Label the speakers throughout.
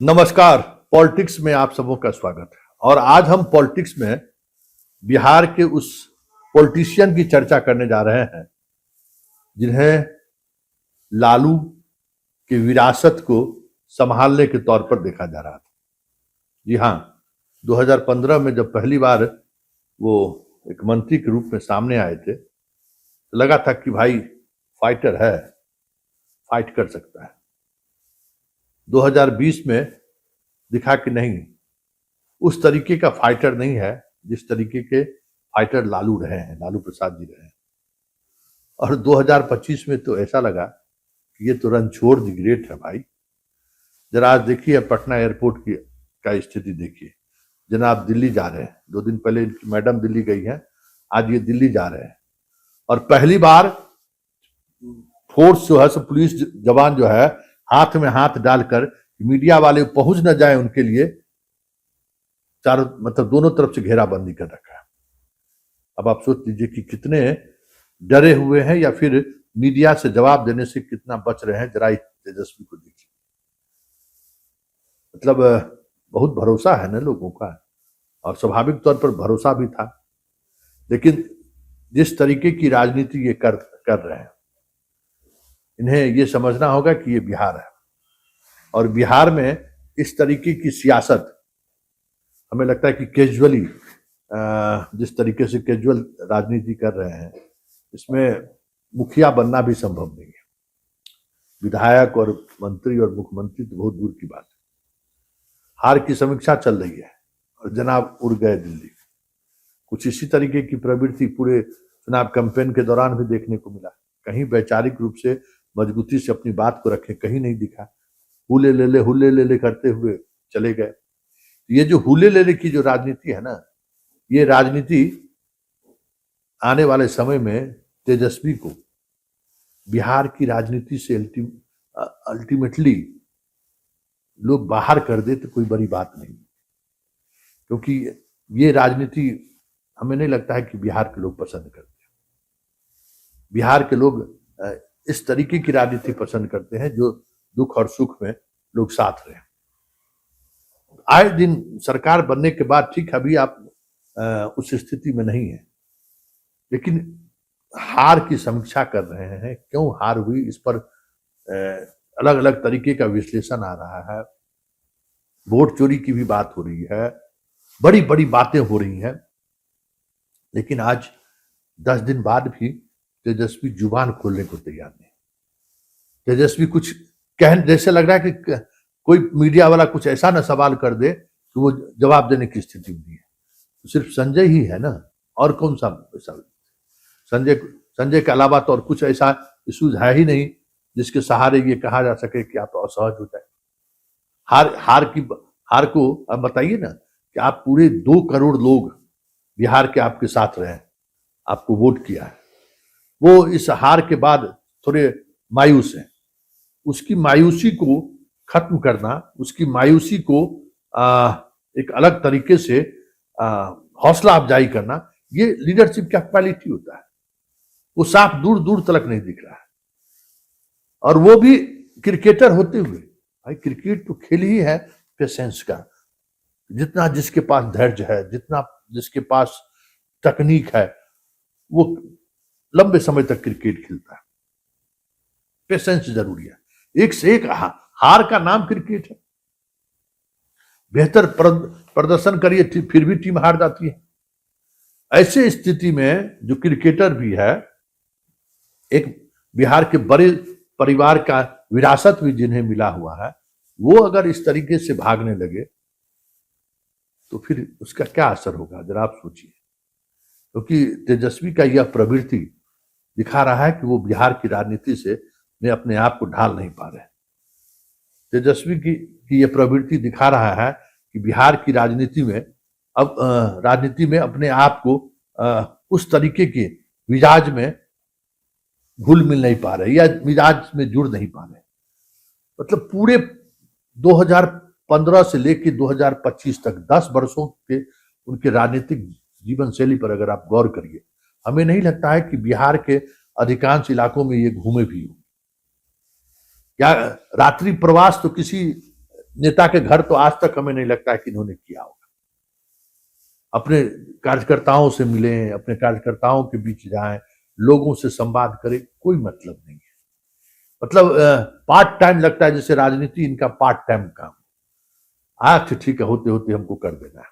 Speaker 1: नमस्कार। पॉलिटिक्स में आप सबों का स्वागत है। और आज हम पॉलिटिक्स में बिहार के उस पॉलिटिशियन की चर्चा करने जा रहे हैं जिन्हें लालू की विरासत को संभालने के तौर पर देखा जा रहा था। जी हाँ, 2015 में जब पहली बार वो एक मंत्री के रूप में सामने आए थे तो लगा था कि भाई फाइटर है, फाइट कर सकता है। 2020 में दिखा कि नहीं, उस तरीके का फाइटर नहीं है जिस तरीके के फाइटर लालू रहे हैं, लालू प्रसाद जी रहे हैं। और 2025 में तो ऐसा लगा कि ये तो रणछोड़ दी ग्रेट है भाई। जरा आज देखिए पटना एयरपोर्ट की का स्थिति देखिए। जनाब दिल्ली जा रहे हैं, 2 दिन पहले इनकी मैडम दिल्ली गई है, आज ये दिल्ली जा रहे हैं। और पहली बार फोर्स जो है, पुलिस जवान जो है, हाथ में हाथ डालकर मीडिया वाले पहुंच न जाए उनके लिए चारों दोनों तरफ से घेराबंदी कर रखा है। अब आप सोच लीजिए कि कितने डरे हुए हैं या फिर मीडिया से जवाब देने से कितना बच रहे हैं। जरा तेजस्वी को देखिए, बहुत भरोसा है ना लोगों का, और स्वाभाविक तौर पर भरोसा भी था। लेकिन जिस तरीके की राजनीति ये कर रहे हैं, इन्हें ये समझना होगा कि ये बिहार है, और बिहार में इस तरीके की सियासत हमें लगता है कि कैजुअली, जिस तरीके से कैजुअल राजनीति कर रहे हैं, इसमें मुखिया बनना भी संभव नहीं है। विधायक और मंत्री और मुख्यमंत्री तो बहुत दूर की बात है। हार की समीक्षा चल रही है और जनाब उड़ गए दिल्ली। कुछ इसी तरीके की प्रवृत्ति पूरे चुनाव कैंपेन के दौरान भी देखने को मिला। कहीं वैचारिक रूप से मजबूती से अपनी बात को रखे, कहीं नहीं दिखा। हुले ले ले करते हुए चले गए। ये जो हुले ले ले की जो राजनीति है ना, ये राजनीति आने वाले समय में तेजस्वी को बिहार की राजनीति से अल्टीमेटली लोग बाहर कर दे तो कोई बड़ी बात नहीं, क्योंकि ये राजनीति हमें नहीं लगता है कि बिहार के लोग पसंद करते हैं। बिहार के लोग इस तरीके की राजनीति पसंद करते हैं जो दुख और सुख में लोग साथ रहे। आए दिन सरकार बनने के बाद, ठीक अभी आप उस स्थिति में नहीं है, लेकिन हार की समीक्षा कर रहे हैं। क्यों हार हुई, इस पर अलग अलग तरीके का विश्लेषण आ रहा है। वोट चोरी की भी बात हो रही है, बड़ी बड़ी बातें हो रही हैं। लेकिन आज 10 दिन बाद भी तेजस्वी जुबान खोलने को तैयार नहीं। तेजस्वी कुछ जैसे लग रहा है कि कोई मीडिया वाला कुछ ऐसा ना सवाल कर दे कि वो जवाब देने की स्थिति में नहीं है। तो सिर्फ संजय ही है ना, और कौन सा संजय के अलावा तो और कुछ ऐसा इशूज है ही नहीं जिसके सहारे ये कहा जा सके कि आप असहज हो जाए। हार को अब बताइए ना कि आप पूरे 2 करोड़ लोग बिहार के आपके साथ रहे, आपको वोट किया है, वो इस हार के बाद थोड़े मायूस हैं। उसकी मायूसी को खत्म करना, उसकी मायूसी को एक अलग तरीके से हौसला अफजाई करना, ये लीडरशिप का क्वालिटी होता है। वो साफ दूर दूर तक नहीं दिख रहा है, और वो भी क्रिकेटर होते हुए। भाई क्रिकेट तो खेल ही है पेशेंस का। जितना जिसके पास धैर्य है, जितना जिसके पास तकनीक है, वो लंबे समय तक क्रिकेट खेलता है। पेशेंस जरूरी है। एक से एक हार का नाम क्रिकेट है। बेहतर प्रदर्शन करिए फिर भी टीम हार जाती है। ऐसे स्थिति में जो क्रिकेटर भी है, एक बिहार के बड़े परिवार का विरासत भी जिन्हें मिला हुआ है, वो अगर इस तरीके से भागने लगे तो फिर उसका क्या असर होगा, जरा आप सोचिए। क्योंकि तेजस्वी का यह प्रवृत्ति दिखा रहा है कि वो बिहार की राजनीति से में अपने आप को ढाल नहीं पा रहे। तेजस्वी की यह प्रवृत्ति दिखा रहा है कि बिहार की राजनीति में अपने आप को उस तरीके के मिजाज में घुल मिल नहीं पा रहे, या मिजाज में जुड़ नहीं पा रहे। पूरे 2015 से लेकर 2025 तक 10 वर्षों के उनके राजनीतिक जीवन शैली पर अगर आप गौर करिए, हमें नहीं लगता है कि बिहार के अधिकांश इलाकों में ये घूमे भी हो। या रात्रि प्रवास तो किसी नेता के घर तो आज तक हमें नहीं लगता है कि इन्होंने किया होगा। अपने कार्यकर्ताओं से मिलें, अपने कार्यकर्ताओं के बीच जाएं, लोगों से संवाद करें, कोई मतलब नहीं है। मतलब पार्ट टाइम लगता है, जैसे राजनीति इनका पार्ट टाइम काम। आज ठीक है, होते होते हमको कर देना है।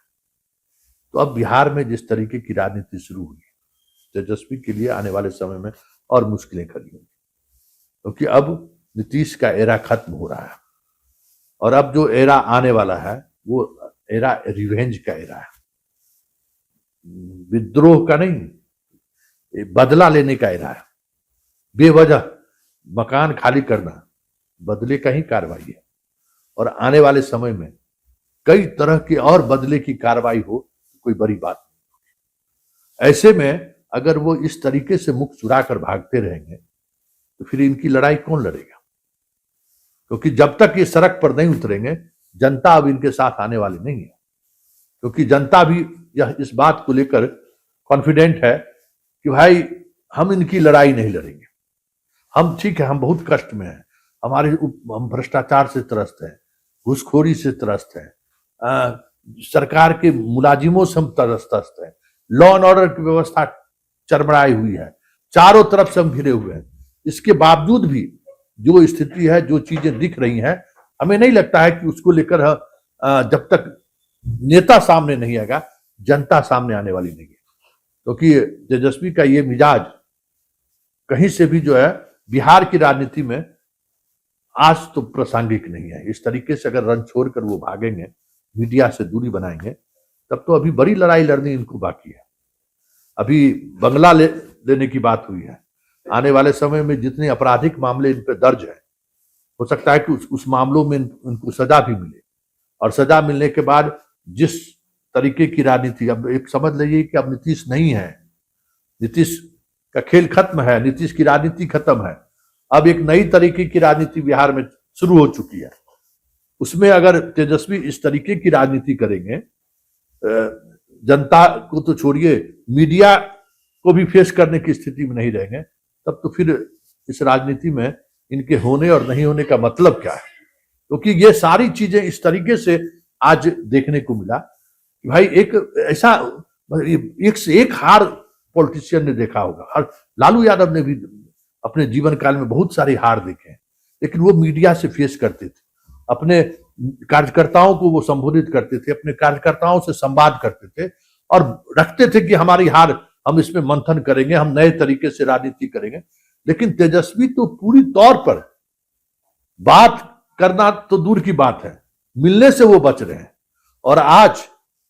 Speaker 1: तो अब बिहार में जिस तरीके की राजनीति शुरू हुई, तेजस्वी के लिए आने वाले समय में और मुश्किलें खड़ी होंगी, क्योंकि अब नीतीश का एरा खत्म हो रहा है और अब जो एरा आने वाला है वो एरा रिवेंज का एरा है, विद्रोह का नहीं, बदला लेने का एरा है। बेवजह मकान खाली करना बदले का ही कार्रवाई है और आने वाले समय में कई तरह की और बदले की कार्रवाई हो, कोई बड़ी बात नहीं। ऐसे में अगर वो इस तरीके से मुख चुरा कर भागते रहेंगे तो फिर इनकी लड़ाई कौन लड़ेगा? क्योंकि जब तक ये सड़क पर नहीं उतरेंगे, जनता अब इनके साथ आने वाली नहीं है, क्योंकि जनता भी यह इस बात को लेकर कॉन्फिडेंट है कि भाई हम इनकी लड़ाई नहीं लड़ेंगे। हम ठीक है, हम बहुत कष्ट में हैं, हम भ्रष्टाचार से त्रस्त हैं, घूसखोरी से त्रस्त हैं, सरकार के मुलाजिमों से हम त्रस्त हैं, लॉ एंड ऑर्डर की व्यवस्था चरमराई हुई है, चारों तरफ से हम घिरे हुए हैं। इसके बावजूद भी जो स्थिति है, जो चीजें दिख रही हैं, हमें नहीं लगता है कि उसको लेकर जब तक नेता सामने नहीं आएगा, जनता सामने आने वाली नहीं है। क्योंकि तेजस्वी का ये मिजाज कहीं से भी जो है बिहार की राजनीति में आज तो प्रासंगिक नहीं है। इस तरीके से अगर रन छोड़कर वो भागेंगे, मीडिया से दूरी बनाएंगे, तब तो अभी बड़ी लड़ाई लड़नी इनको बाकी है। अभी बंगला लेने की बात हुई है, आने वाले समय में जितने आपराधिक मामले इन पर दर्ज है, हो सकता है कि उस मामलों में उनको सजा भी मिले, और सजा मिलने के बाद जिस तरीके की राजनीति, अब एक समझ लीजिए कि अब नीतीश नहीं है, नीतीश का खेल खत्म है, नीतीश की राजनीति खत्म है। अब एक नई तरीके की राजनीति बिहार में शुरू हो चुकी है। उसमें अगर तेजस्वी इस तरीके की राजनीति करेंगे, जनता को तो छोड़िए, मीडिया को भी फेस करने की स्थिति में नहीं रहेंगे, तब तो फिर इस राजनीति में इनके होने और नहीं होने का मतलब क्या है? क्योंकि ये सारी चीजें इस तरीके से आज देखने को मिला कि भाई एक ऐसा एक से एक हार पॉलिटिशियन ने देखा होगा। हर लालू यादव ने भी अपने जीवन काल में बहुत सारे हार देखे हैं, लेकिन वो मीडिया से फेस करते थे, अपने कार्यकर्ताओं को वो संबोधित करते थे, अपने कार्यकर्ताओं से संवाद करते थे और रखते थे कि हमारी हार, हम इसमें मंथन करेंगे, हम नए तरीके से राजनीति करेंगे। लेकिन तेजस्वी तो पूरी तौर पर बात करना तो दूर की बात है, मिलने से वो बच रहे हैं। और आज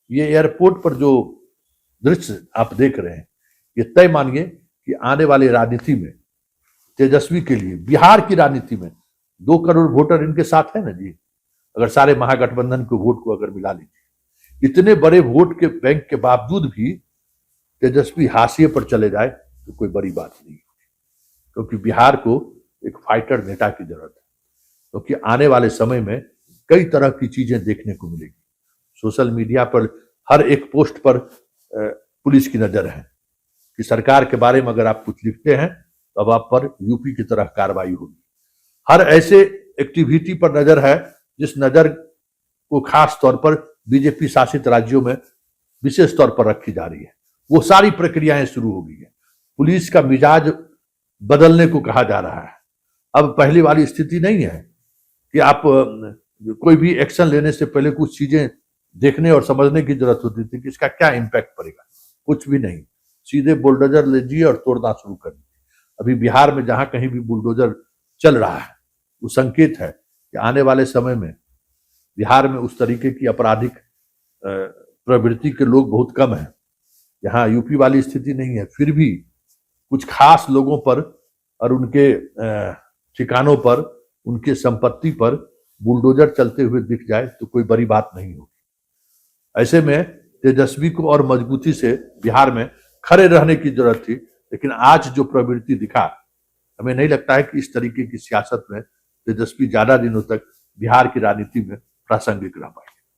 Speaker 1: ये एयरपोर्ट पर जो दृश्य आप देख रहे हैं, ये तय मानिए कि आने वाली राजनीति में तेजस्वी के लिए, बिहार की राजनीति में 2 करोड़ वोटर इनके साथ है ना जी। अगर सारे महागठबंधन के वोट को अगर मिला लीजिए, इतने बड़े वोट के बैंक के बावजूद भी तेजस्वी हाशिए पर चले जाए तो कोई बड़ी बात नहीं, क्योंकि बिहार को एक फाइटर नेता की जरूरत है। क्योंकि आने वाले समय में कई तरह की चीजें देखने को मिलेगी। सोशल मीडिया पर हर एक पोस्ट पर पुलिस की नजर है कि सरकार के बारे में अगर आप कुछ लिखते हैं तो अब आप पर यूपी की तरह कार्रवाई होगी। हर ऐसे एक्टिविटी पर नजर है जिस नजर को खास तौर पर बीजेपी शासित राज्यों में विशेष तौर पर रखी जा रही है। वो सारी प्रक्रियाएं शुरू हो गई है। पुलिस का मिजाज बदलने को कहा जा रहा है। अब पहली वाली स्थिति नहीं है कि आप कोई भी एक्शन लेने से पहले कुछ चीजें देखने और समझने की जरूरत होती थी कि इसका क्या इम्पैक्ट पड़ेगा। कुछ भी नहीं, सीधे बुलडोजर लीजिए और तोड़ना शुरू कर दीजिए। अभी बिहार में जहां कहीं भी बुलडोजर चल रहा है, वो संकेत है कि आने वाले समय में बिहार में उस तरीके की आपराधिक प्रवृत्ति के लोग बहुत कम हैं। यहाँ यूपी वाली स्थिति नहीं है, फिर भी कुछ खास लोगों पर और उनके ठिकानों पर, उनके संपत्ति पर बुलडोजर चलते हुए दिख जाए तो कोई बड़ी बात नहीं होगी। ऐसे में तेजस्वी को और मजबूती से बिहार में खड़े रहने की जरूरत थी, लेकिन आज जो प्रवृत्ति दिखा, हमें नहीं लगता है कि इस तरीके की सियासत में तेजस्वी ज्यादा दिनों तक बिहार की राजनीति में प्रासंगिक रह पाए।